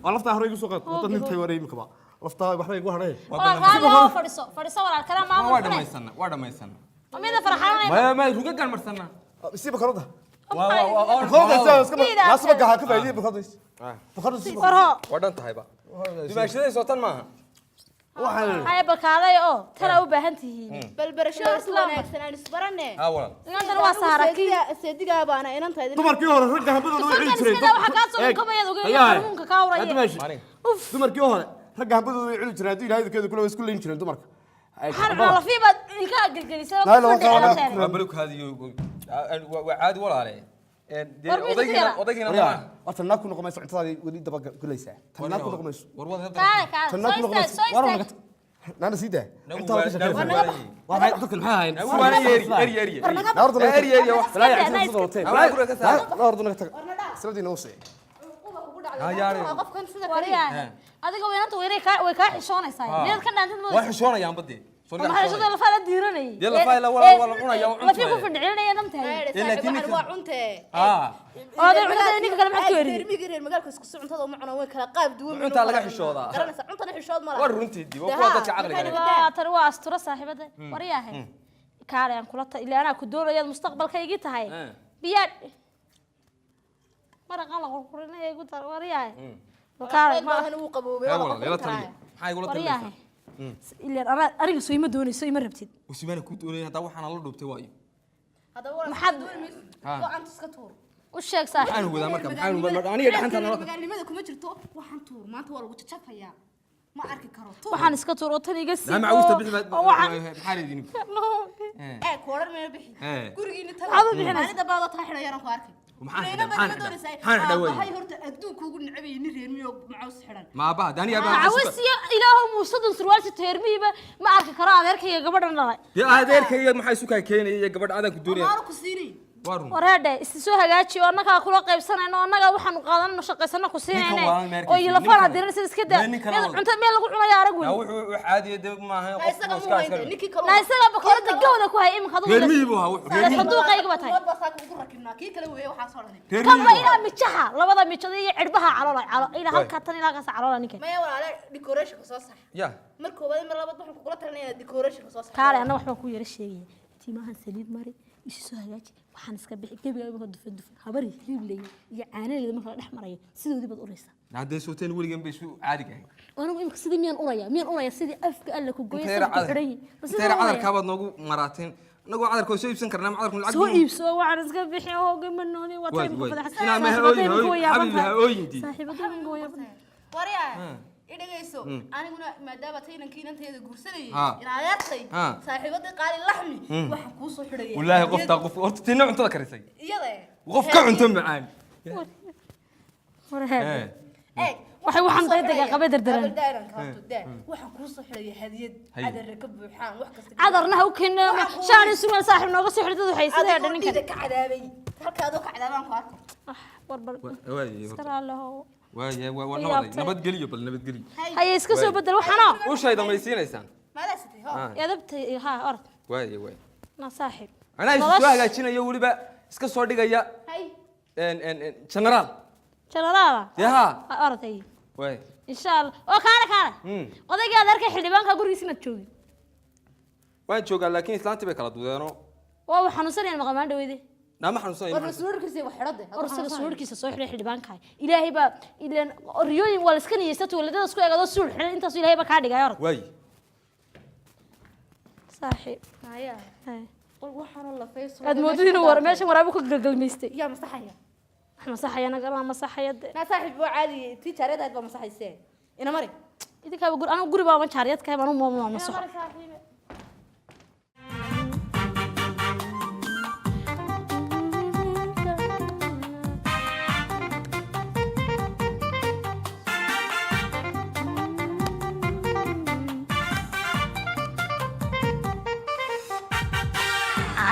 لفتا هريق سو قاد wadad intay wareeymi kaba lafta waxba igu haray fadhiso walaal kala maamul waa dhamaysan amida farxaan ma ruga gal marsana isiba karada waa nasba gaha ka faa'iiday bakadis wadan tahay ba dimaashada soo tan maaha ay balkaaday oo tala u baahan tihiin balbarashada wanaagsan aan isbarane walaal inta waa saaraki seediga baana inantayd dumarkii hore ragga habadooda way cili jireen waxa ka soo kabayad uga xanuunka ka waraya dumarkii hore ragga habadooda way cili jireen ilaahay keeda kula isku leyn jireen dumarka harba la fiiba ilka galgalisay waa baluk hadiyo waa caadi walaale odaygiina horta naag ku noqomayso cuntada weli daba gulaysaa tan naag ku noqomayso tan naag ku noqomayso nana sida inta ka shaqeeyo waxay dadka maxay hayn waa eri wax la yaacsan soo hotel la hordo naga tag sabadina oo sii qofkan sida kariya adiga weynanta way ka xishoonaysaa meel ka dhaantad waa xishoonayaan badii maxay soo la faala diiranay yalla faala wala cunaya la fi ku fadhicinaya namtahay laakiin waa cunte oday cuntada ninka kale maxaa ku yiri termigireer magaalka isku cuntada ma cuno way kala qaab duwan cunta laga xishooda garanaysa cuntada xishood ma laha war runtii waa kuwa dadka caqliga tan waa astura saaxiibada wariyahay kaale aan kula ilaa ana ku doonayad mustaqbalkaygi tahay biyaad maraqan la qurqurinay igu tar wariyahay kaale ma ahan uu qaboobay wala taliya maxay igula taliya ilaa ariga soo ima doonayso ima rabtid usibana ku doonay hada waxaan la dhubtay waayo hada wala maxad waxaan iska tuur u sheeg saaxiib waxaan wada marka maxaan aniga dhaxanta magaalnimada kuma jirto waxaan tuur maanta waa lagu jajafayaa ma arki karo waxaan iska tuur oo tan iga sii ma awsta bixi maxaa leedin koorar ma bixi gurigiina tan adu bixinay aniga baad tahay xirayaan ku arkay maxaan dhaway hay horta adduunku ugu nicbay in reermiyo macaws xiran ma baa dani aba awsiyo ilaahu muusadun surwaalsi teermiiba ma arki karo adeerkayga gabadhan dhalay ya adeerkayga maxay isu ka keenay gabadh adan ku doonay maar ku siinay wareede isoo hagaaji oo annaga kula qaybsanayno annaga waxaan qaadanno shaqaysano ku siinayna oo ila fara dirin sida iska daa cunta meel lagu cunayo arag weyn wuxuu caadi dab ma ahayn qof iska askar la isaga bakorada gawda ku hay imka dad reermiibu ha wuxuu sanduuqayga batay basaak ugu rakibnaa kii kale weeye waxa soo dhanay kama ila mijaha labada mijada iyo cirbaha calool ila halka tan ila ka calool ninka ma walaale decoration ka soo sax ya markoo wada mar labad waxaan ku kula talinayna decoration ka soo sax kaale anna waxba ku yara sheegay tiimahan saliid mari isoo hagaaji waxaan iska bixi gabiga ma dufan habar hilib leeyahay iyo caanadeeda marka dhex marayo sidoodii bad uraysa hadday sooteen waligan bay isu caadi gahay anigu imka sidii miyaan uraya sidii afka alla ku gooyay teera cadarka baad noogu maraateen nagu cadarka soo iibsan karnaa cadarku lacag soo iibso waxaan iska bixi oo gamanooni waa tayn ku fadax ina ma hooyin saaxiibadooda gooya wariya idageyso aniguna maadaama taynankiinanteeda guursanayay ina adeertay saaxiibada qaali laxmi waxaan ku soo xidhay wallahi qofta qof horta tina cuntada karisay iyada qof ka cunto macaan waxay waxaan daydaga qabay dardaran waxaan ku soo xidhay hadiyad adar ka buuxaan wax kasta adarna u keenay shaani suuman saaxiib nooga soo xidhay waxay sidoo dhaninka ka cadaabay halkaad oo ka cadaabaan ku arko warbar waayo waa nabad geliyo bal nabad geliyo hay iska soo bedel waxana u shayda may siinaysan maalasatay ha yadabtay ha orod waayo na saaxiib ana isu soo hagaajinayo waliba iska soo dhigaya hay general ya orday way insha Allah oo kaana odayga adeerka xildhibaanka gurigiisina joogi waan joogaa laakiin islaantii bay kala duudeeno waa xanuunsanayeen maqamaan dhaweeyde nama xanuunsanayeen war suurkiisa wax xidhade orsaga suurkiisa soo xidhay xildhibaanka ilaahay ba ileen riyooyin wala iska niyeysato waladada isku eegado suul xidhay intaas ilaahay ba ka dhigay orod way saaxiib haya waxaan la fayso aad moodin war meesha waraabu ka galgalmeystay yaa masaxaya masaxaya naga la masaxaya na saaxiib waa caadi tijaarada aad ba masaxaysay ina mari idinka anigu guri baa ma jaariyad ka baan ma masaxo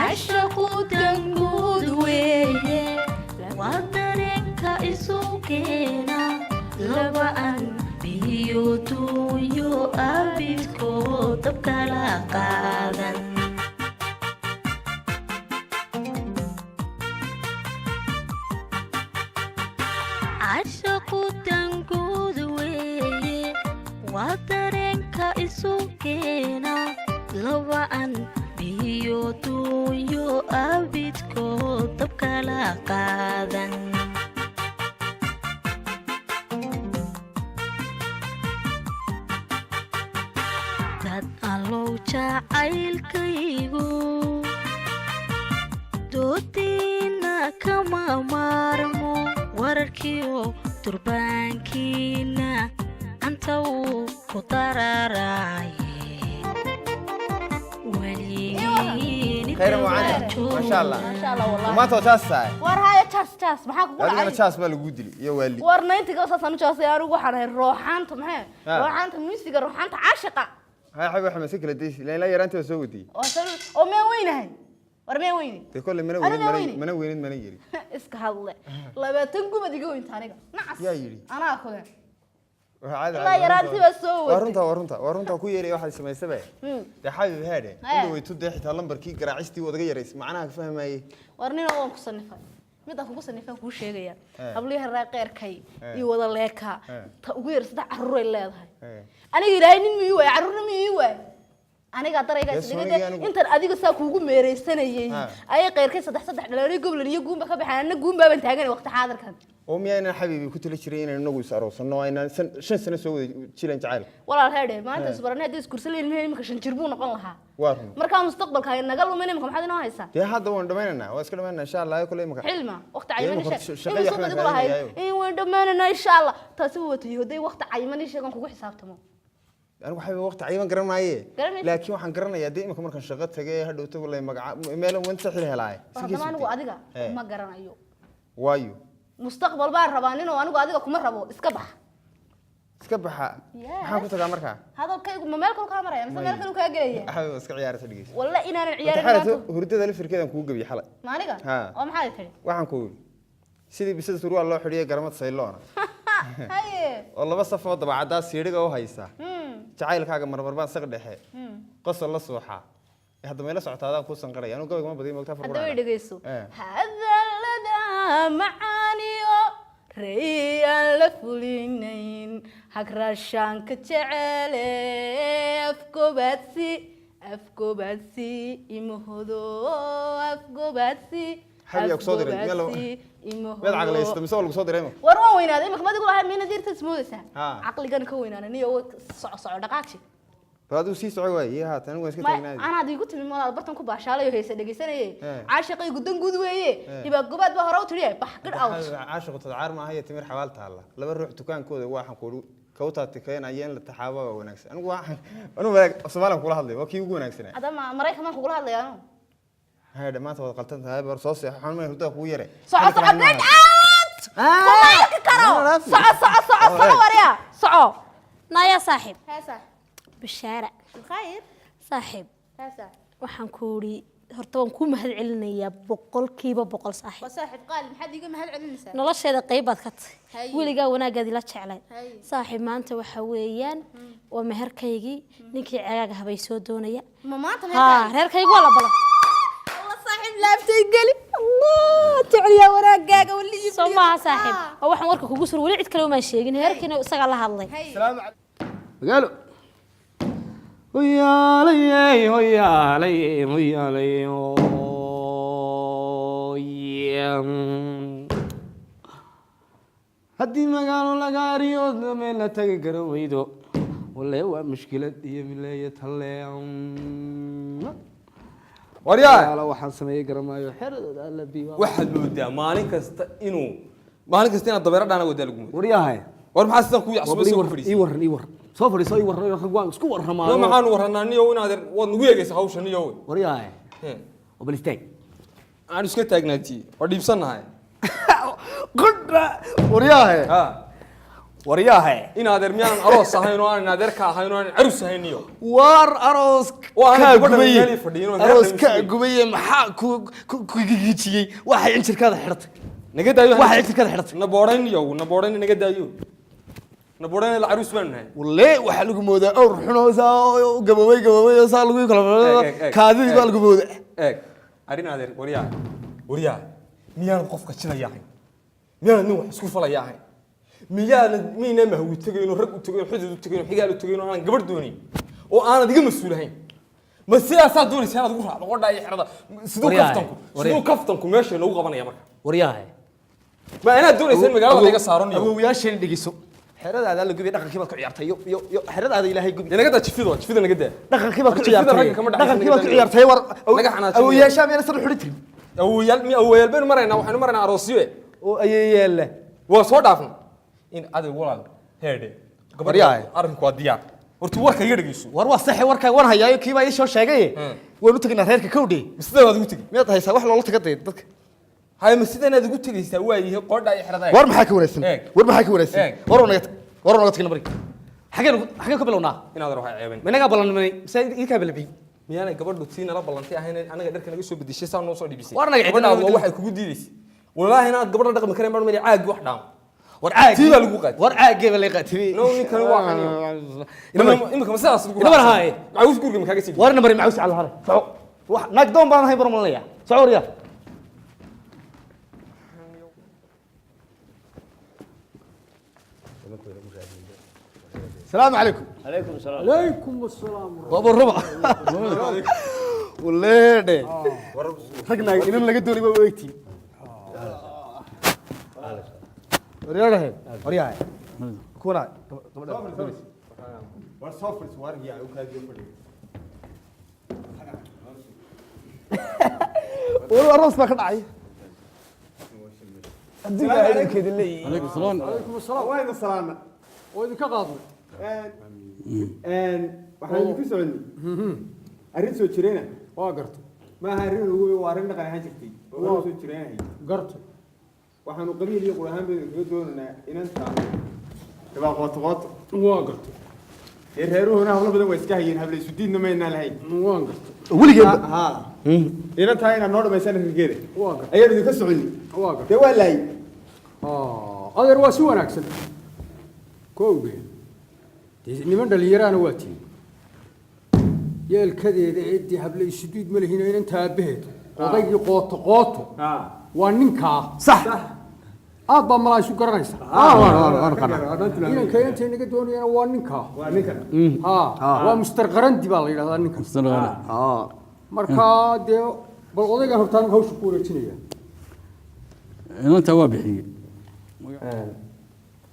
عشقو تنقود ويه وطريقك إسوكينا لبعن بيوتو يو أبيتكو تبقى لقادا عشقو تنقود ويه وطريقك إسوكينا لبعن biyootu yo abidkood dabka la qaadan dad allow jacaylkaygu doodiina kama maarmo wararkiyo durbaankiina anta uu ku dararaay خير معانا ما شاء الله والله ما توسعي وراها جاس maxaa ku dhacay ana jaas baa lagu dili iyo waali warna intiga saasan jaas aanu waxaan ahay rooxaanta maxay rooxaanta musiga rooxaanta caashiqa hay xabi waxa masik la deeyay la yaraanta soo wadii oo ma weynahay war ma weyni de kulli mana weynid mana yiri iska hadle 20 gubad iga weynta aniga nacas yaa yiri anaa kale la yaraanti baa soo warunta ku yeeray waxa sameysay de xabi haade inuu way tudday xitaa lambarkii garaacistii wadaga yareys macnaha ka fahmayay warnina oo ku sanifay mid ku sanifay ku sheegaya habliyaha raaqeerkay iyo wada leeka ta ugu yar saddex carruur ay leedahay aniga ilaahay nin miyuu way carruurna miyuu way aniga darayga isdhigay inta adiga saa kuugu meereysanayay ay qeyrkay saddex dhalinyaro gobol iyo guumba ka baxaan guumba baan taagan waqti xaadirkan oo miyayna xabiibi ku tala jiray inaan nagu is aroosano ayna 5 sano soo wada jilan jacayl walaal heede maanta isbarana hadii iskursaleen imika 5 jir buu noqon lahaa waarun marka mustaqbalka ay naga lumin imika maxaad inoo haysaa de hadda waan dhameynana waa iska dhameynana insha Allah kulay imika xilma waqti cayman shaqo waan dhameynana insha Allah taasi wato yahay waqti cayman sheegan kugu xisaabtamo anigu xabiibi waqti cayman garanaaye laakiin waxaan garanayaa de imika markaan shaqo tagay hadhowto walay magaca meel wanta xil helaay anigu adiga ma garanayo waayo mustaqbal baan rabaa inuu anigu adiga kuma rabo iska bax maxaa ku tagaa markaa hadalkaygu ma meel kale ka maraya mise meel kale ka galaya xabiib iska ciyaarta dhigeysa walla inaan ciyaarin hurdada la firkeedan kugu gabiy xalay maaniga oo maxay tahay waxaan ku sidii bisada surwaal loo xidhiyay garamad sayloona haye oo laba safoo dabacada siiriga oo haysa jacaylkaaga marmar baan saq dhexe qosol la sooxa hadda meel socotaadaan ku sanqaray anu gabayga ma badiyay moogtaa farqada hadda dhageyso hadalada macaaniyo reeyaan la fulinayn hagrashanka jecele afgobaadsi imahodo afgobaadsi حبيبي أقصد رأي يلا ماذا عقل يستمسوا ولا قصد رأي وروح وين هذا إمك ما تقول هاي مين دير تسمودسها عقلي كان كوين أنا نيو صع دقاقشي فهذا سي سعوي يا هات أنا وين سكت أنا هذي قلت من مرة برتن كوب عشالة يهيس اللي جسنا إيه عاشق يقدم جود ويه يبقى قبض بهراو تريه بحكر أوت عاشق تدعار ما هي تمر حوالتها الله لما نروح دكان كود واحد كورو كوتا تكين أيام للتحابة ونكس أنا واحد أنا بقى سمالهم كل هذا وكيف يقول نكسنا هذا ما مريخ كمان كل هذا يا نو هذا ما تبغى قلتنت هاي برصاص يا حرام يهرده هو يري صع قد عاد كلك كرو صع وريا صع نايا صاحب هسا بالشارع الخير صاحب هسا waxaan ku uri horta waan ku mahad celinayaa boqolkiiba boqol saaxiib wasaaxib qaal maxad iga mahad celinaysaa nolosheeda qaybaad ka tahay weligaa wanaagaadi la jeclay saaxiib maanta waxa weeyaan waa meherkaygii ninkii ceegaaga habay soo doonaya ma maanta meherkaygii reerkaygu waa la balan صاحب لافتي قلي الله تعال يا وراقاقه واللي يبي سوما صاحب او waxaan warka kugu sur wali cid kale uma sheegin heerkina isaga la hadlay salaam magaalo hoyaalay haddii magaalo laga ariyo meel la tagi karo weydo wallahi waa mushkilad iyo mileeya talle waryaa ala waxaan sameeyay garamaayo xeradooda alla biiwa waxaad moodaa maalin kasta inaad dabeero dhaana wadaa lagu moodo waryahay war maxaa sidan ku yacsuba soo fadhiisay ii war soo fadhiiso ii war waan isku warramaayo ma maxaan waranaa niyo inaad wad nagu eegaysa hawshan niyo waryahay obalistay aan iska taagnaati oo dhiibsanahay qudra waryahay waryahay inaad miyaan aroos ahayn oo aan adeer ka ahayn oo aan arus ahayn niyo war aroos ka gubay maxaa ku gigijiyay waxay injirkaada xirtay naga daayo waxay injirkaada xirtay nabooreen naga daayo nabooreen la arus baan nahay walle waxa lagu moodaa awr xunoosa oo gabaway saa lagu kala kaadidi baa lagu moodaa arin adeer waryaa miyaan qofka jilayahay miyaan nin wax isku falayahay miyayna mahwi tagayno rag u tagayno xudud u tagayno xigaal u tagayno aan gabadh doonin oo aan adiga mas'uulahayn ma siyaasad doonaysa inaad ugu raacdo qodha iyo xirada sidoo kaftanku meesha lagu qabanaya marka waryahay ma ana doonaysa in magaalada laga saaro niyo awooyaasheen dhigiso xeradaada la gubi dhaqankii baad ku ciyaartay yo xeradaada ilaahay gubi naga daa jifida naga daa dhaqankii baad ku ciyaartay war awooyaasha meel sar xuri tirin awooyaal been waxaanu maraynaa aroosiyo oo ayeeyala waa soo dhaafnay in adag walaal heede gabaryahay arinku waa diyaar horta warka iga dhageyso war waa sax warka war hayaayo kiiba ay soo sheegay waan u tagnaa reerka kowdhe misda waad ugu tagi miyaad haysaa wax loola taga dadka hay ma sidaan aad ugu tagaysaa waayahay qodha iyo xirada war maxaa ka wanaagsan war naga tagna bari xagee ku bilownaa inaad ruuxa ceebin minaga ballanay mise idinkaa balabay miyaanay gabadhu tiina la ballantay ahayn anaga dharka naga soo bedeshay saa noo soo dhibisay war naga cidina waxay kugu diidaysay wallaahi inaad gabadha dhaqmi kareen baan mari caagi wax dhaam war caagi tiiba lagu qaatay war caagi baa la qaatay no ninkan waa imika masaas lagu nabar haay maawis guriga makaaga sii war nabar maawis ala hare soco wax naag doon baan ahay barmalaya soco riya السلام عليكم. عليكم السلام. عليكم السلام. بابا الربع. وليدي. رجنا إننا لقيت دولي بويتي. ورياضه. ورياضه. كونا. ورصافر سوار هي أوكاد يفرد. والرأس ما كان عاي. السلام عليكم. عليكم السلام. عليكم السلام. وين السلام؟ وين كقاضي؟ waxaan ku soconnay arrin soo jireenah waa gartay ma aha arrin ugu waa arrin dhaqan ahaan jirtay oo soo jireenahay gartay waxaanu qabiil iyo qurahan bay kaga doonaynaa inanta dabaa qoto waa gartay reeruhuna hawlo badan way iska hayeen habla isu diidna maynaa lahayn waa gartay weligeed ha inanta ayna noo dhamaysan rigeeda waa gartay ayaan idinka soconnay waa gartay dee waa laay adeer waa si wanaagsan kowgeen niman dhalinyaraana waa tiin yeelkadeeda eedii hable isuduud ma lehina inanta aabbaheed odaygii qooto waa ninkaa sax aad baa malaa isu garanaysa inanka intay naga doonayana waa ninkaa waa mister qarandi baa la yidhahdaa ninkan markaa dee bal odaygaan hortaan hawsha ku wareejinaya inanta waa bixiyey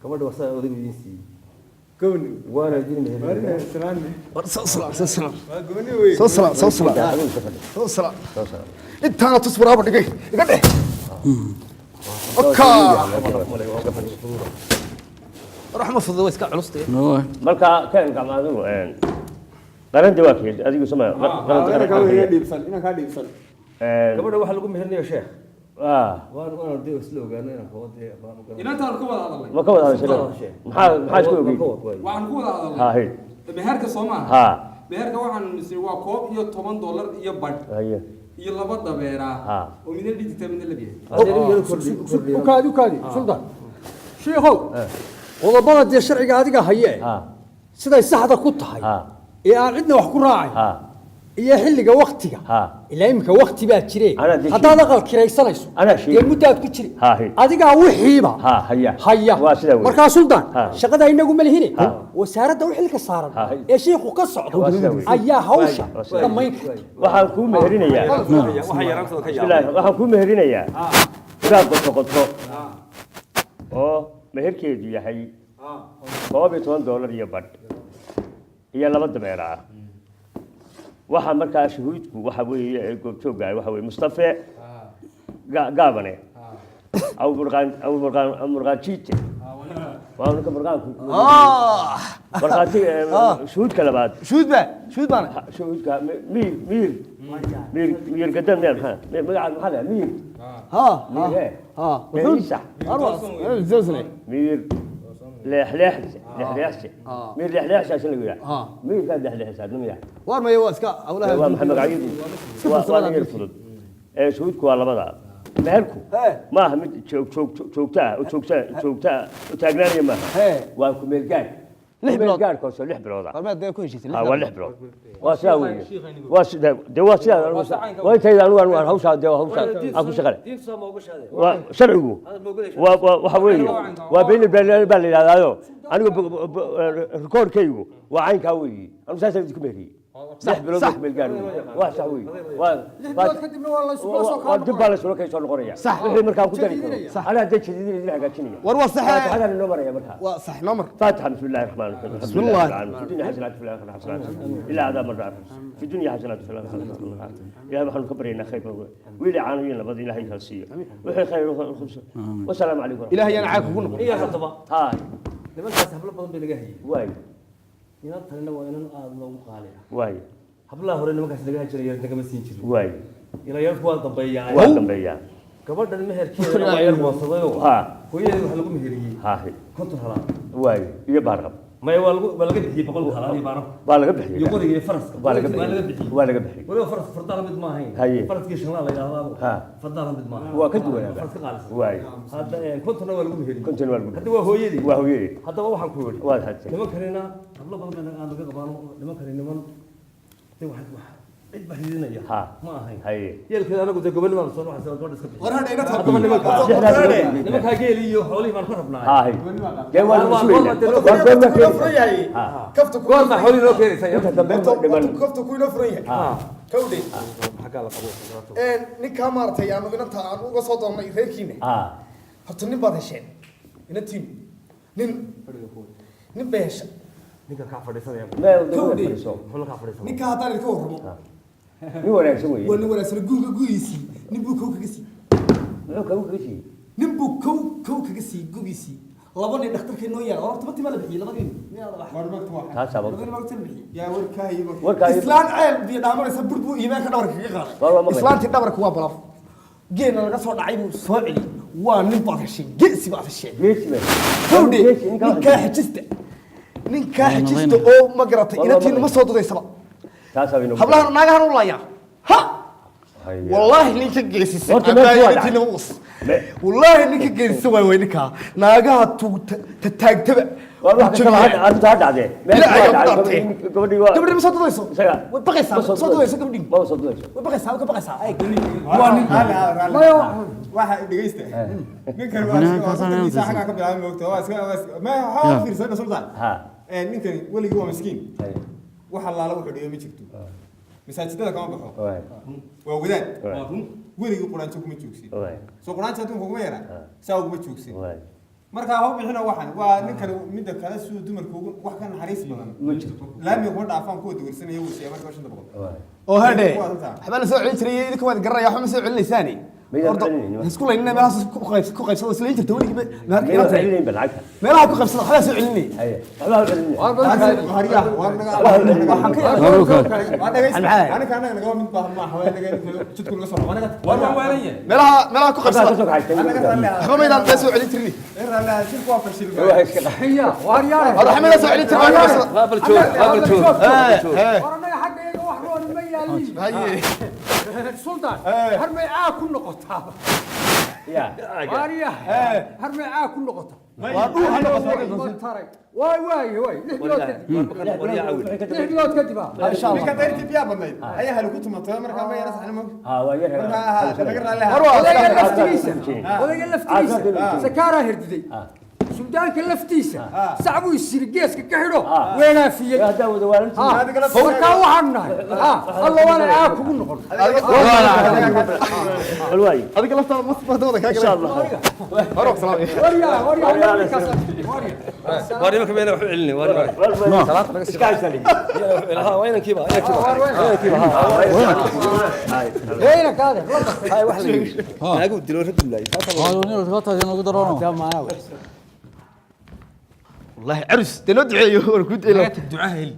gabadha wasaa odaygu idiin siiyey gowni waana idin warna salaam soo intaana tusbaraaba dhigay iga dheh raxma fudud waa iska culustay marka kan gacmaadu qaranta waa kii adigu sama qaranta ka dhiibsan inaan ka dhiibsan gabadha waxa lagu mehernayo sheekh waan dee isla ogaano inaan ka wada inantaan ku wada hadalnay ma ka wada hadashay maxaa isku ogey waxaan ku wada hadalnay ha hay meherka Soomaaliya ha meherka waxaan nisay waa koob iyo $10 iyo badh haye iyo laba dabeera oo midna dhigta midna labiye ukaadi sultan sheekhow qodobada dee sharciga adiga haye siday saxda ku tahay ee aan cidna wax ku raacay iyo xilliga waqtiga ilaa imka waqti baa jirey haddaad aqal kiraysanayso ee muddaad ku jiri adigaa wixiiba haya markaa sultan shaqada inagu ma lihine wasaaradda u xilka saaran ee sheekhu ka socdo ayaa hawsha dhammayn karta waxaan kuu meherinayaa inaad qoto oo meherkeedu yahay $12 iyo badh iyo laba dabeera waxa markaa shuhuudku waxa weeye goobjooga waxa weeye Mustafa gaabane أو مرقان شيء وأنا كمرقان مرقاتي شهود كلا بعد شهود بقى شهود مير قدام ده ها مقعد محله مير مير صح زوزني مير لحلح مير لحلح عشان يقول مير كان لحلح عشان يقول وار ما يواس كا أولها هو محمد عيدي وأنا يرفض شهودكم على بعض مهلكم ما هم شوكتا وتاجرانية ما وانكم ملقان ملقان كوسو لح بروضة ما ده كل شيء لح بروضة واساوي دواسيا وانت إذا أنوار هوشة أكو شغلة شرعه وحويه وبين البلد هذا أنا ركور كيو وعين كاوي أنا ساسا ديكميري صح بلوك بالقانون واسوي ودب على سلوك يسون القرية صح مركب كتير صح أنا ديك شديد اللي حكيتني وروا صح هذا النمر يا مركب صح نمر فاتحة بسم الله الرحمن الرحيم بسم الله في الدنيا حسنات في الآخرة حسنات إلا عذاب النار في الدنيا حسنات في الآخرة يا محمد كبرينا خير ويلي عانوين لبضي الله يخلصيه وحي خير وخمسة والسلام عليكم إلهي أنا عاكم كلكم إيه خطبة هاي لما كاس حبل بدن بلقاهي واي إنها ترى وإننا لو قالي واي حبل هوري لما كاس لقاهي جري يرتك مسين جري واي إلى يرفوا طبيعي وادم بيا قبل ده المهر كي أنا يرفوا صدقوا ها هو يروح لكم مهري هاي كنت هلا واي يبارك ما يوالقوا بلقى بحي بقول هلا يبارك بالغ بحي يقول لي فرس بالغ بحي ولا فرس فرطان بد ما هين هاي. فرس كيش لا يا ها. فرطان بد ما هو كنت وين فرس قالس واي هذا كنت انا ولا مهري كنت نقول هذا هو يدي وهو يدي هذا هو waxaan ku wari واحد حتى لما كرينا قبل بدل انا laga qabaano lama karina man tay wax cid bahidinaya ها ma ahayn هاي yeelkeeda anagu de gobol ma soo waxaan soo iska war hadda inaad hadaba nimanka ka geeli iyo xoolihi baan ku rabnaa هاي جوال مسوي كفت goor ma xoolihi loo keenaysa كفت كوينو فريه كودي xaga la qabo ninka maartay aanu inta aan uga soo doonay reerkiina ها horta nin baad hesheen inantiin nin beesha ninka ka fadhiisanaya ما يقدر يسوي xulka ka fadhiisanaya ninka haddaan idinka warramo مين ولا يسوي waa nin wanaagsan guuga gugiisii nin buu kow kaga sii nin buu kow kaga sii gugiisii laba nin dhakhtarkay noo yaala horta matii ma la bixiyey labadii ها سبب yaa warkaayi warkaayi islaan ceel biyo dhaamanaysa bur buu iimaanka dhabarka kaga qaaday islaantii dhabarka waa balaf geena laga soo dhacay buu soo celi waa nin baad heshay geesi baad heshay kowdhe ninkaa xejista oo ma garatay inantiina ma soo dudaysaba hablahan naagahan u laaya ha والله نيك جيسي والله نيك جيسي وين نيكا ناقها تتاج تبع أنت هذا عادي قبل ما صوت ضيسو بقي ساعة صوت ضيسو قبل ما صوت ضيسو بقي ساعة أي واحد دقيقة نيكا الواسي ساعة قبل عام وقت ما هو في رسالة سلطان نيكا ولي هو مسكين وحلا له وحده يوم يجيبته masaajidada kama baxo waa wadaad weligii quraanjo kuma joogsin soo quraanjo haduu kuma yara saa kuma joogsin marka hoo bixina waxan waa ninkan midda kala soo dumarku wax ka naxariis badan laami ku dhaafan ku dawirsanaya uu sheegay marka 500 oo hade waxba la soo celin jiray idinka waad garaya waxba ma soo celinaysaani isku leeyna meelaha ku qaybsado isla inta weligii meelaha ku qaybsado waxba soo celinay meelaha ku qaybsado waxba ma idaan soo celin jirin waxba ma soo celin jirin سلطان هرمي كل نقطة يا واريا هرمي كل نقطة واي نحبلوت كدبا ان شاء الله كدرت بيا بنيد اي هل كنت مطور مركا ما يرس احنا ولا لفتيسة سكارة هرددي سودان كلفتيسة صعبوا يصير جيسك كحلو وين في هذا هو دوالن فوركا وحنا الله وانا اكو نقول الواي هذيك لفته مصبه دوده ان شاء الله هروح سلام واري ما كمان وحو علني واري صلاة بس اسكاي سلي ها وين كيبا وين كيبا وينك هذا هاي واحد انا اقول دلو رد الله والله عرس دلو دعيو وركود الى دعاء هلي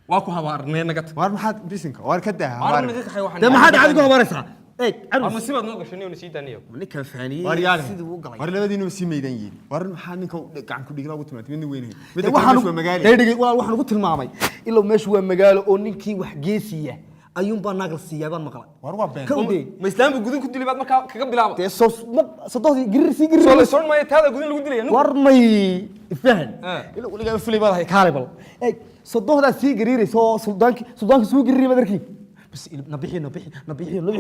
واكو هبارني نقت war maxaad bisinka war ka daa war naga kaxay waxaan de maxaad adigu habaraysaa eeg ama sibad noo gashanay oo nasiidaniyo ninka faaniye war yaal sidii uu galay war labadiina si meedan yiin war maxaa ninka gacan ku dhigla ugu timaatay midna weyn mid waxaan waa magaalo dhigay waxaan ugu tilmaamay ilaa meeshu waa magaalo oo ninkii wax geesiya ayuun baa nagal siiyay maqla war waa been ma islaamku gudun ku dilay baad markaa kaga bilaabo te sadoodii girir si girir soo soo ma taada gudun lagu dilay war may fahan ilaa waliga filay baa kaalay bal eeg صدوه سي قريري سو سلطانك سو قريري بدركي بس نبيحي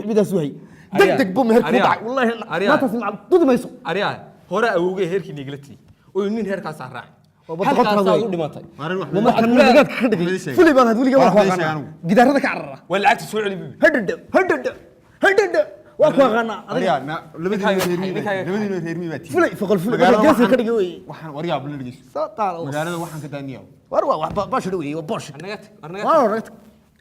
بدا سوهي دق بوم هيرك وضع والله ما تسمع ضد ما يسو اريا هورا اوغي هيركي نيغلتي او نين هيركا ساراح halkaas aad u dhimatay ma kan nagad ka dhigay fulay baan waliga wax qana gidaarada ka carara wala lacagta soo celi bibi hadda waa ku qana ariya labadiina reermi baati fulay faqal fulay gaas ka dhigay way waxaan wariya bal dhigay soo taalo magaalada waxaan ka daaniyo war bash dhawey waa bosh arnagad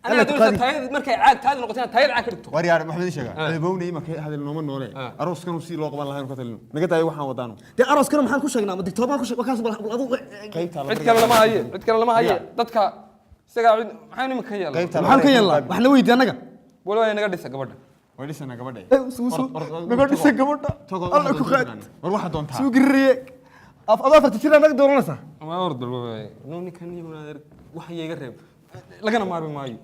أنا أقول تايد مركي عاد تايد نقطتين تايد عاد كرتو. وريار محمد شجع. بوني ما هذا النوم النوري. أروس كانوا سير لقبان الله ينقتلون. نقطة أي واحد ودانو. تي أروس كانوا محن كوشة جنا بدك توبان كوشة وكاس بالأضو. عدكنا لما هي عدكنا لما هي ضدك سجع محن مكيلا. محن كيلا. محن ويد أنا جا. ولا أنا قاعد لسه قبضة. ولا لسه أنا قبضة. سو نقعد لسه قبضة. الله كخات. وروح دون تها. سو قرية. أضافة تشيل أنا قدر نصه. ما أرد الباب. نوني كان يقول وحي يقرب. لقنا ما بماي.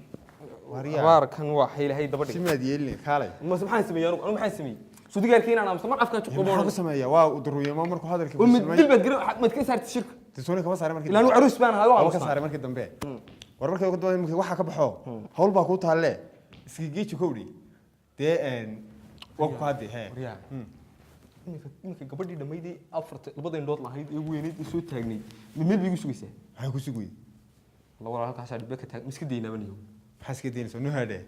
وار كان واحد هي دبر. سمع ديالي خالي. ما سبحان سمي أنا ما حسمي. شو تقول كين أنا مستمر أفكار تقوم. ما سمعي واو درويه ما مركو هذا الكلام. ومدل بدقر ما تكسر الشركة. تسوني كم صار مركي. لأنه عروس بان هذا. ما كسر مركي دمبه. ورمركي قد مركي واحد كبحه. هول باكوت هلا. سيجي تشكوري. تين وقف هذه هي. إنك قبضي دمي دي أفرت البضين دوت لهيد يقولي يسوي تاجني من بيجي يسوي سه. هاي كوسوي. الله وراه كاسر بيك تاج مسك دينا بنيهم. حس كدين سو هذا.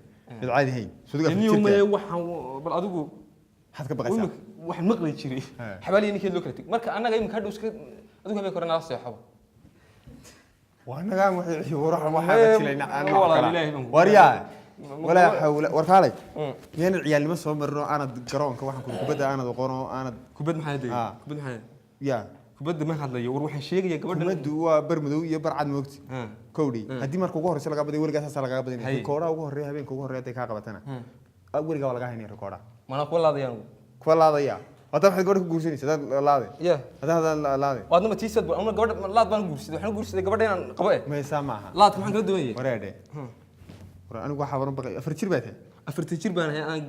العادي هي. صدق. اليوم وح بالأدوجو. حد كبقى سام. وح مقلي تشري. حبالي إنك لوكرتك. مركا أنا جاي مكادو سك أدوجو هم يكرنا راسي حبا. وأنا جاي وراح ما حد تشيلنا أنا. وريا. ولا حول وركالي يعني العيال ما سو مروا انا قرونك waxaan ku kubada ana qono ana kubad maxay deey kubad maxay ya kubada ma hadlayo war waxaan sheegaya gabadha kubadu waa barmadow iyo barcad moogti koodi hadii marka ugu horeysa laga baday weligaas laga baday kooda ugu horeeya habeenka ugu horeeya ka qabatana weliga waa laga haynay kooda mana ku laadayaan ku laadaya wada waxay gabadha ku guursanaysaa dad laade ya hada laade wadna ma tiisad ama gabadha laad baan guursaday waxaan guursaday gabadha inaan qabo ma saamaha laad maxaan kala duwanayay wareede anigu waxa baran baqay afar jir baatay baan aan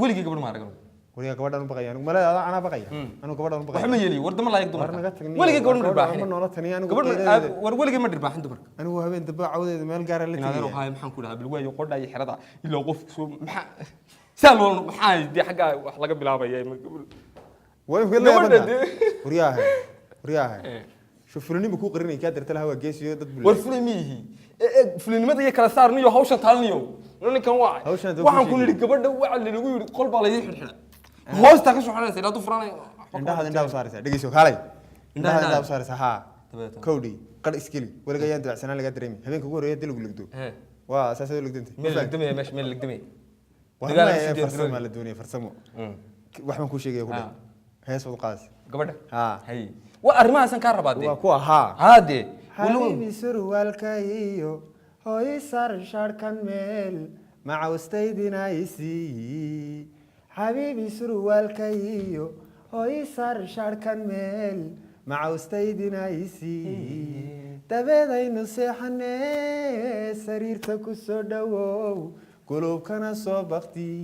weligii gabadh ma aragno waliga gabadhan baqay anigu malaada ana baqay anigu gabadhan baqay waxa ma yeeli wardama la yaqdo weligii gabadhan dhirbaaxin ma noola tani anigu gabadh war weligii ma dhirbaaxin dumarka anigu habeen daba cawdeeda meel gaar ah la tigay inaad maxaan ku dhahaa bilwaayo qodha iyo xirada ilaa qof soo maxaa saalo maxaa dii xaga wax laga bilaabayay way gabadha wariyaha شوفوني بكو قرني كادر تلها هو جيس يو دد والفيلميه فيلمada iyo kala saarniyo hawshan taalniyo ninkan waa waxaan ku niri gabadha waxa la lagu yiri qol baa la ii xirxira hoosta ka soo xanaysay ilaadu furanay indhaha saaraysa dhageyso kaalay indhaha saaraysa ha koodi qad iskili waliga yaan dabacsanaan laga dareemi habeenka ugu horeeya dil ugu lugdo waa asaasada lugdantay meel lugdamay farsamo la doonay farsamo waxaan ku sheegay ku dhaw hees wad qaas gabadha ha hay وأرمها سنكر بعدين. وكوا ها. هادي. حبيبي سروال كايو هاي صار شاركان ميل مع وستيدنا يسي. حبيبي سروال كايو هاي صار شاركان ميل مع وستيدنا يسي. تبدأ نصيحنا سريرتك السوداء قلوب كنا صبختي.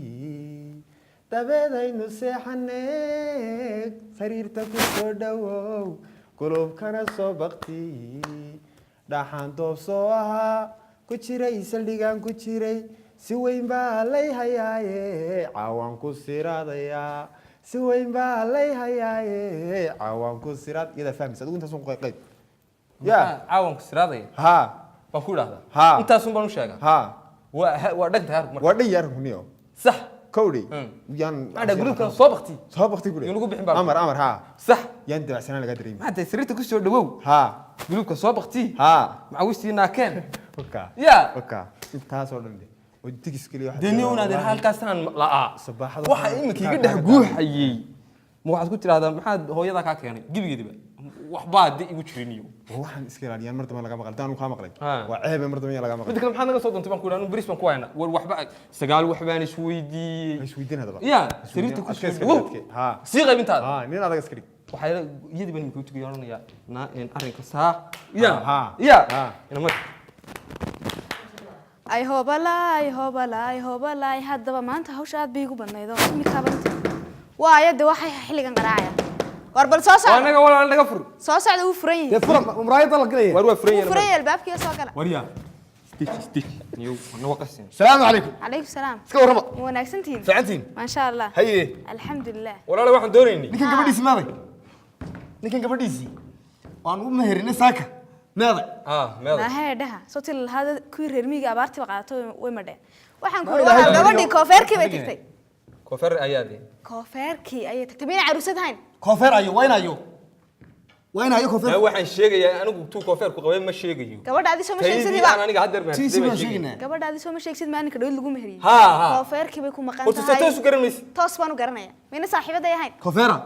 تبدأ نصيحنا سريرتك السوداء قلوب كنا صبختي دحان توب صوها كشري سلديغان كشري سوين بالي هياي عوان كسيراديا سوين بالي هياي عوان كسيراد إذا فهمت صدق أنت سون قيد يا عوان كسيراديا ها بقول هذا ها أنت سون بنو شاقة ها ودك تهار ودي يارك هنيو صح كودي يان هذا جروبك صوبختي صوبختي كودي ينقو بحين بار أمر ها صح يان دبع سنة لقى دريم ما أنت سريرتك كسر دبو ها جروبك صوبختي ها معوستي ناكن وكا يا وكا انت صور لي وديك سكلي واحد دنيونا هذه halkaasaan la صباح waxa imika iga dhex guuxayay ma waxaad ku tiraahdaa maxaad hooyada ka keenay gibigeediba waxba dib igu jiriniyo waxaan iska ilaaliyaan martaba laga maqal taan ka maqlay waa ceeb martaba laga maqlay mid kale maxaad naga soo doontay baan ku ilaalin bris baan ku hayna war waxba sagaal waxbaan isweydiin hadaba ya sariirta ku soo ha sii qaybintaada ha nin adaga iska dhig waxay iyadii baan imika u tagay oranaya na arrinka saa ya ina ma ay hobalay haddaba maanta hawsha aad bay igu badnayd oo imika banta waayo de waxay xilligan qaraacaya war bal soo socda anaga walaal naga fur soo socda uu furan yahay fura muraayada la galay war waa furan yahay furan yahay albaabkiisa soo gala wariya stitch niyo anaga qasin salaamu calaykum calaykum salaam iska warrama wanaagsantiin fiicantiin ma sha Allah haye alxamdulillah walaal waxaan doonaynay ninkan gabadhiisi maaday ninkan gabadhiisi waan u meherina saaka meeday meeday ma heedhaha soo til hada ku reer miyiga abaartii qaato way madheen waxaan ku leeyahay gabadhii koofeerkii bay tagtay koofeer ayaadii koofeerkii ayay tagtay mina caruusad hayn koofeer ayo waynayo koofeer waxaan sheegayaa anigu tuu koofeer ku qabay ma sheegayo gabadhaadi soo ma sheegsid ba aniga hadda ma sheegnaa gabadhaadi soo ma sheegsid maalinka dhow lagu meheriyay koofeerkii bay ku maqan tahay horta toos u garanaysid toos baan u garanaya mina saaxiibaday ahayn koofeera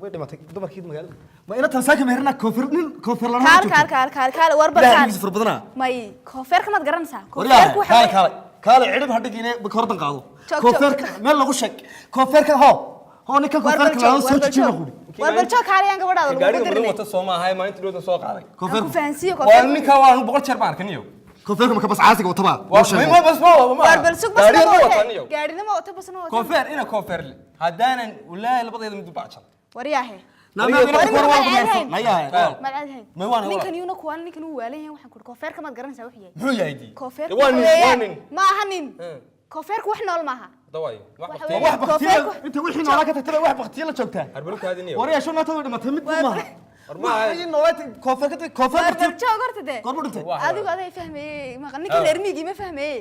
way dhimatay dumarkii magaalada ma ina tan saaka meherina koofeer la kaal war barkaan far badana may koofeerka mad garanaysaa koofeerku waxa kaale cidib hadhig inay kordan qaado koofeerka meel lagu sheeg koofeerka ho ninka koofeerka la soo jijiyo qudi war bal joog kaariyaan gabadhaada lagu dirnay wata Soomaaliya maalintii dhawada soo qaaday koofeerku faansiyo waa ninka waa 100 jeer baan arkaniyo koofeerka ma ka bas caasiga wataba ma bas ma war bal sug bas gaarina ma wata bas ma wata koofeer ina koofeer hadaanan walaahi labadeeda mid baacan wariyaahe ninkan yuna kuwaan ninkan uu waalan yahay waxaan ku koofeerka maad garanaysaa wuxuu yahay muxuu yahay koofeerka waa nin ma aha nin koofeerku wax nool maaha dawaayo wax baqtiyo inta wixii noola ka tagtay wax baqtiyo la joogtaa arbalukaadiniyo wariya shoo nato dhimatay mid maaha armaa noolay koofeerka koofeer joog horta de adigu aday fahmay ma ninka reer miigi ma fahmay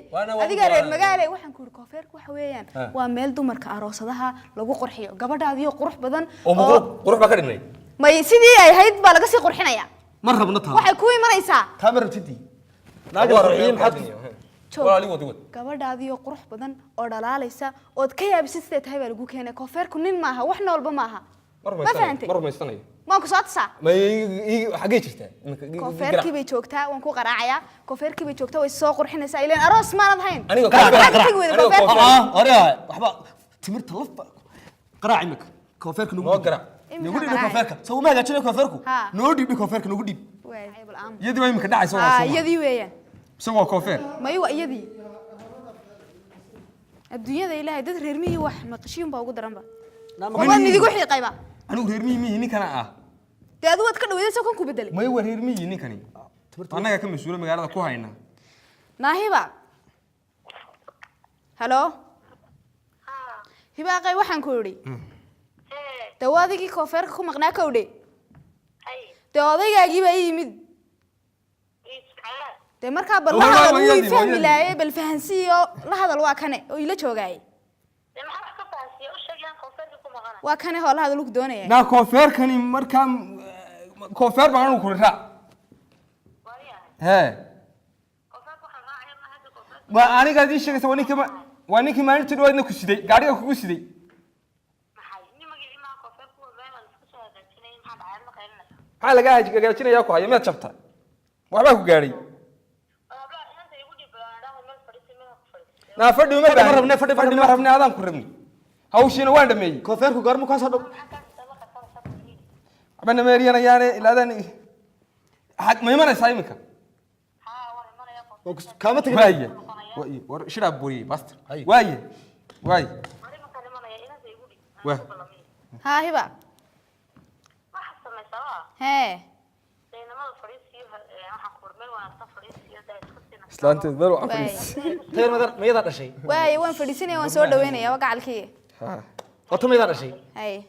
adiga reer magaale waxaan ku koofeerku waxa weeyaan waa meel dumarka aroosadaha lagu qurxiyo gabadhaadiyo qurux badan oo qurux ba ka dhignay may sidii ay hayd baa laga sii qurxinaya ma rabna taa waxay ku imanaysaa taa ma rabtidii naaga qurxiin maxaad walaali wad gabadhaadiyo qurux badan oo dhalaalaysa oo ka yaabisid sidee tahay baa lagu keenay koofeerku nin maaha wax noolba maaha ma fahantay mar maysanayo ma ku soo tasaa ma xagee jirtaa koofeerkii bay joogtaa waan ku qaraacayaa koofeerkii bay joogtaa way soo qurxinaysaa ileen aroos maanad hayn aniga waxba timirta lafba qaraac imika koofeerka noo garaac nagu dhiib koofeerka soo ma hagaajinay koofeerku noo dhiib koofeerka nagu dhiib yadii way imika dhacayso waa yadii weeyaan isagoo koofeer may waa iyadii adduunyada ilaahay dad reer miyi wax maqashiin baa ugu daranba ma midigu xiiqayba anigu reer miyi ninkana ah dee adigu waad ka dhaweydaysa kan ku bedelay may waa reer miyi ninkani annaga ka mas'uula magaalada ku hayna naahiba halo hibaaqay waxaan ku yidhi dee waadigii koofeerka ku maqnaa kowdhe dee odaygaagii baa ii yimid dee markaa bal la hadal wuu fahmi laayay bal fahansiiyo la hadal waa kane oo ila joogay waa kane oo la hadal uu doonayay na koofeerkani markaa koofeer baan anigu ku raac waa aniga adii sheegaysa waa ninkii maalintii dhawaadna ku siday gaadhiga kugu siday maxaa laga hagaajinayaa ku haya meed jabta waxbaa ku gaadhay na fadhi ma rabne adaan ku rabni hawshiina waan dhameeyey koofeerku gaarmu kaasoo dhow waxba nameeriyanayaane ilaadaan ma imanaysaa iminka kaama tegin waaye war shiraa booriyey basta waaye ها هبة هي islaanteed meel waxaan fadhiis tayar mayada dhashay واي وين فديسني وين سو دوينيا وقعلكي wato mayada dhashay هاي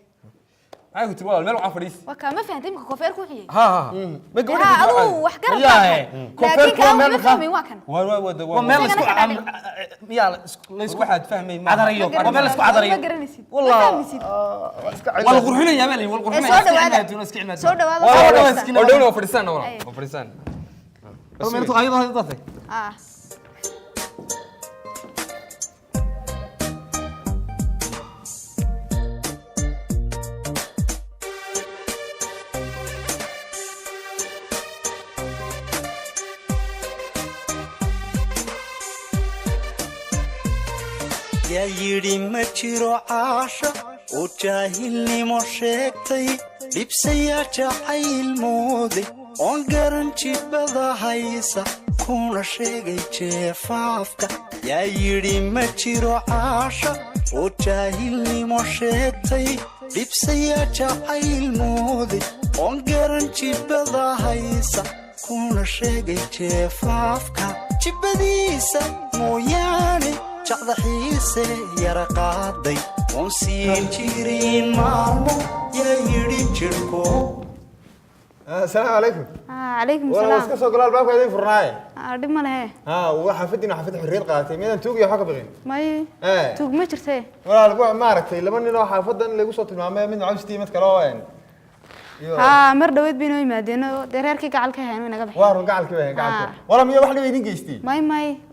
maxay ku tiri walaal meel waxa fadhiis وكا ما فهمت إمك كوفير كوحية ha ha ma ها أدو وحكرة لكن كان ما فهمي واكن ومeel la isku miyaa la isku xad fahmay ma adarayo wameel isku adarayo والله wal qurxinaya meel wal qurxinaya سو دواada oo dhawna fadhiisana walaal fadhiisana bas meel tu ayada dadka yaa yidhi ma jiro caasha oo jaahilnimo sheegtay dhibsayaa jacayl mooday oon garan jibada haysa kuna sheegay jeefaafka yaa yidhi ma jiro caasha oo jaahilnimo sheegtay dhibsayaa jacayl mooday oon garan jibada haysa kuna sheegay jeefaafka jibadiisa mooyaane jacda xiise yara qaaday oon siin jirin maalmo yaa yidhi jirhko السلام عليكم عليكم والله السلام اسكو سو قلال بابك هذين فرناي dhib ma lehe ها وحافدنا حافد حرير قاتي ميدان توق يا حق بقين may ايه tuug ma jirtee والله ما عرفتي لما نينو حافدن لغو سو تلمامay mid cawstii mid kale oo ها mar dhaweed baynu imaadeen dee reerkii gacalka hayeen naga bixin waarun gacalkii way gacalkii wala miya wax dhib idin geystay may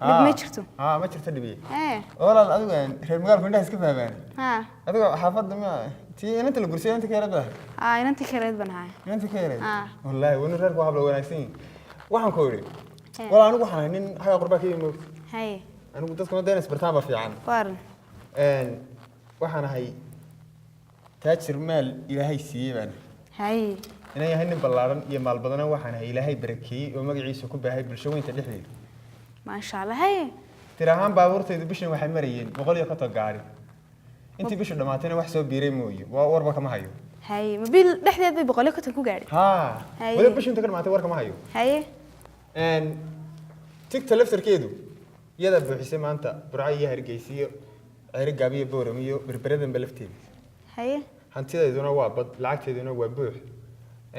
dhib ma jirto ها ما jirto dhibi wala adigu reer magaalku indhaha iska fahmaan ha adigu xaafadda ma tii inta la gursay inta kale baa inantii kaleed baan haay inta kale wallahi wana reerku habla wanaagsan waxaan ku yiri wala anigu waxaan nin haga qurba ka yimid hay anigu dadka ma deenas bartaan ba fiican waaran waxaan ahay taajir maal ilaahay siiyay baan hay inay yahay nin ballaaran iyo maal badan waxaan ahay ilaahay barakeeyay oo magaciisa ku baahay bulshooyinka dhexdeeda ma sha Allah hay tirahan baabuurtaydu bishan waxay marayeen 100 gaari intii bishu dhamaatayna wax soo biiray mooyo waa warba kama hayo hay mobil dhexdeed bay 100 ku gaari ha wada bishu inta ka dhamaatay war kama hayo hay tigta laftarkeedu yada buuxisay maanta burcay iyo hargeysiyo ceeri gaabiyo booramiyo berberadan balafteeda hay hantideeduna waa bad lacagteeduna waa buux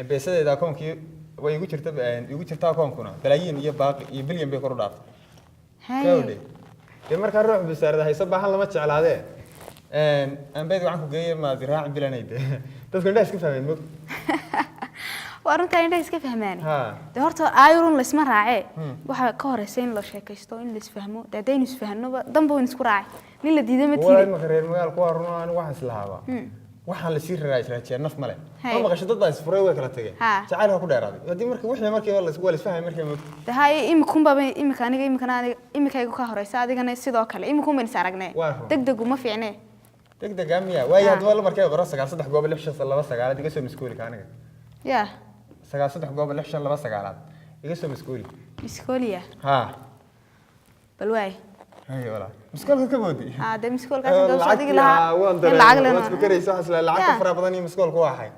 beesadeeda akoonkii way igu jirtaa akoonkuna balaayiin iyo baaqi iyo bilyan bay kor u dhaaftay hay de markaa ruux bisaarada hayso baahan lama jeclaadee aan beed waxaan ku geeyay ma diraac bilanayde dadku indhaha iska fahmeen mog waa runta indhaha iska fahmaan ha de horta aayurun la isma raacee waxa ka horeysa in la sheekaysto in la isfahmo dadaynu isfahno danba in isku raacay nin la diiday ma tiiday waa reer magaalku waa run aan waxaas lahaaba waxaan la sii raacay naf male ma maqasho dad baa isfuray way kala tageen jacayl ku dheeraaday hadii markii la isfahmay markii mog tahay imika aniga ka horeysa adigana sidoo kale imika ma is aragnay degdeg uma fiicnee degdeg amiya way hadba la markay qoro 3 goob 6 2 9 iga soo miskooli kaaniga ya 3 goob 6 2 9 iga soo miskooli miskooliya ha bal way hay wala miskoolka ka boodi de miskoolkaas dad soo digi lahaa lacag leh waad fikrayso asla lacag fara badan iyo miskoolku waxay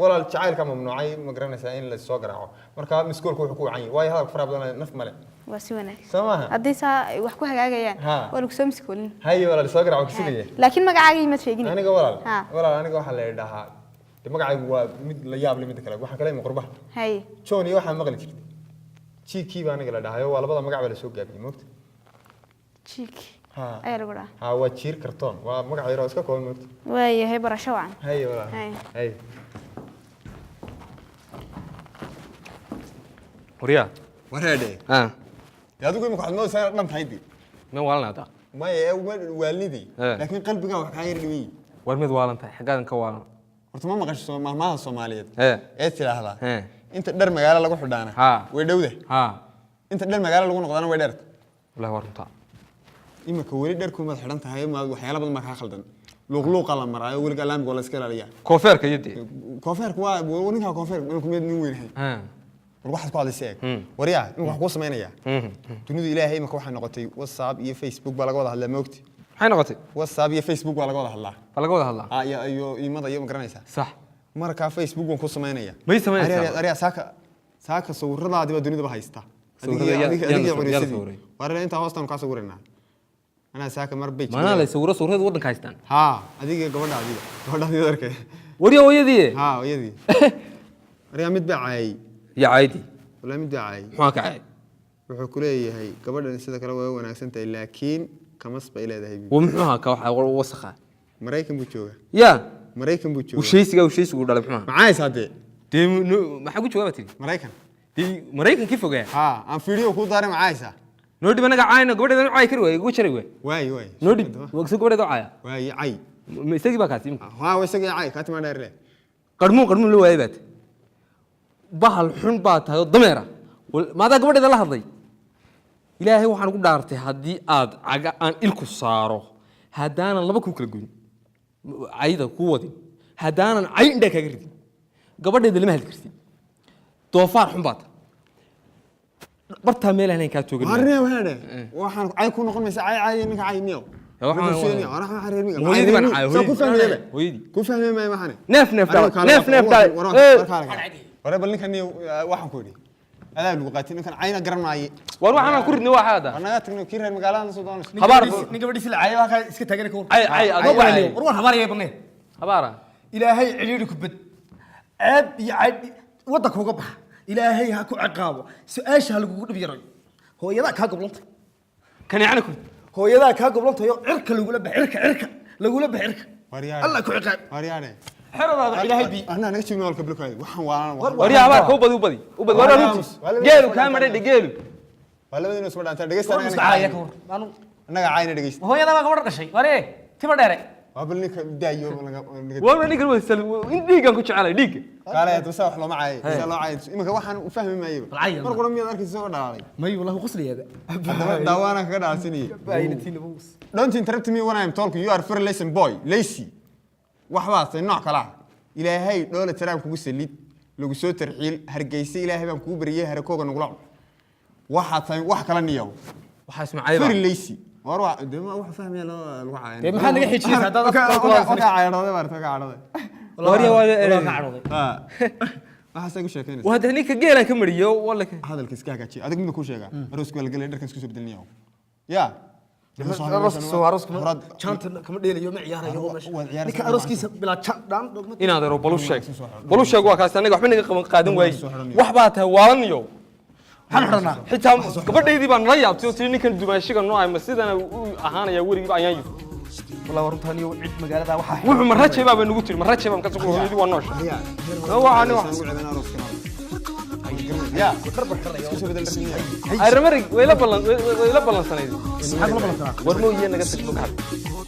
wala jacaylka mamnuucay ma garanaysaa in la soo garaaco marka miskoolku wuxuu ku wacan yahay way hadal fara badan naf male waa si wanaagsan samaha hadii saa wax ku hagaagayaan waa lagu soo miskoolin hay wala soo garaaco kisigaya laakiin magacaaga ma sheegin aniga wala aniga waxa la yiraahdaa magacaygu waa mid la yaab leh mid kale waxa kale ma qurba hay joon iyo waxa maqli jirtay chiki baa aniga la dhahayo waa labada magac baa la soo gaabiyay moogta chiki ha ay lagu dhaha ha waa jiir kartoon waa magac yar oo iska kooban moogta waayahay barasho wacan hay wala hay wariya wareede adigu imika waxaad moodaysaa dhan tahay dii ma waalanada maya waalidii laakiin qalbiga wax ka yar dhibay war mid waalantahay xagaadan ka waalan horta ma maqasho maamaha Soomaaliyeed ee tiraahdaa inta dhar magaalo lagu xidhaana way dhowde inta dhar magaalo lagu noqdana way dheerta wallahi war runta imika wali dharku ma xidhan tahay ma waxyaalo badan ma ka khaldan luuqluuqa la maraayo waliga laamka la iska ilaaliya koofeerka yidi koofeerku waa ninka koofeer inuu kumid nin weyn yahay waxaad ku hadlaysay wariyaa in wax ku sameynaya dunidu ilaahay imika waxa noqotay WhatsApp iyo Facebook baa laga wada hadlaa moogti maxay noqotay WhatsApp iyo Facebook baa laga wada hadlaa iyo iimada iyo ma garanaysaa sax marka Facebook waan ku sameynaya may sameynaysaa ariya saaka sawiradaadi baa dunida ba haysta adiga inta hoostan ka sawirnaa ana saaka mar bay mana la sawirada wadanka haystaan adiga gabadhaadi arkay وريا ويدي ها ويدي ريا مد بعاي يا عادي ولا mid dhacay maxaa ka cay wuxuu ku leeyahay gabadhan sida kale way wanaagsan tahay laakiin kamas bay leedahay ومحوها ka waxa wasakha Mareykan buu joogaa ya Mareykan buu joogaa وشيسيga dhalay maxaa maxay saade dee maxaa ku joogaa tiri Mareykan dee Mareykan kii fogaa ha aan fiiriyo ku daaray maxay noo dhib anaga caayna gabadheedan caay kari way ugu jaray way way noo dhib waqti gabadheedan caaya way caay ma isagii baa kaasi ha way isagii caay ka timaa dheer qarmuun loo waayay baad bahal xun baa tahay dameera maada gabadheeda la hadlay ilaahay waxaan ku dhaartay haddii aad caga aan ilku saaro haddaanan laba ku kala goyn ayda ku wadin haddaanan cay indha kaga ridin gabadheeda lama hadli kartid doofaar xun baad bartaa meel aan ka toogin warnaa waxaan cay ku noqon maysa cay ninka cay niyo ku fahmay ma maxane neef wara bal ninkan waxaan ku yiri adaa lagu qaatay ninkan cayna garan maaye war waxaan ku ridnay waxa hada anaga tagno kii reer magaalada soo doonayso habaar ninka badisi la cayay waxa iska tagay ka ay adoo war war habaar yeebne habaara ilaahay ciliiri ku bad aad iyo cad wada kuga bax ilaahay ha ku ciqaabo su'aasha lagu dhib yaray hooyada ka goblantay kan yaani ku hooyada ka goblantay cirka lagula baxirka Allah ku ciqaab waryaane xeradaada ilaahay bi ana naga jimno walka blokaay waxaan waan waryaa habaar ku badi war runtii geelu ka maray geelu walaba inuu soo dhaantay dhageystaan anaga cayna dhageysta hooyada baa gabadh dhashay ware tiba dheere wabal ninka daayo war ninka wasal in dhiigan ku jecelay dhiig qaala aad waxa loo macay sida loo cayay imika waxaan u fahmi maayo mar qoro miyaad arkaysaa soo dhalaalay may wallahi qasliyaga dawaana kaga dhaalsinay don't interrupt me when I am talking you are very lazy boy lazy waxbaasay nooc kala ilaahay dhoole taraam kugu salid lagu soo tarxiil hargeysa ilaahay baan kugu bariyay harakooga nugula waxa tahay wax kala niyow waxa ismacay very lazy war wax dema wax fahmay lagu caayay dee maxaa naga xijiyay hadda ka caayraday barta ka caayraday waryaa waa ha waxa sagu sheekeynaa waa hadda ninka geelan ka mariyo wala hadalka iska hagaajiyo adag mid ku sheega arooska wala galay dharkan isku soo beddelniyo ya janta kama dheelayo ma ciyaarayo ninka arooskiisa bilaa dhaan inaad ero balu sheeg waa kaas anaga waxba naga qaban qaadan waayay wax baa tahay waalaniyo hal xirna xitaa gabadheydii baan la yaabtay oo ninkan dumaashiga noo ay ma sidana uu ahaanaya warigiiba ayaan yiri والله ورنتاني وعد مقالة واحد wuxuu marraje baa nagu tiri marraje baan ka soo hooyadii waa noosh waxaan ya ay ramari wayla ballan sanayd war mooyee naga tag bukal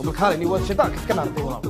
بكالي ني واد شداك كنا نعرف والله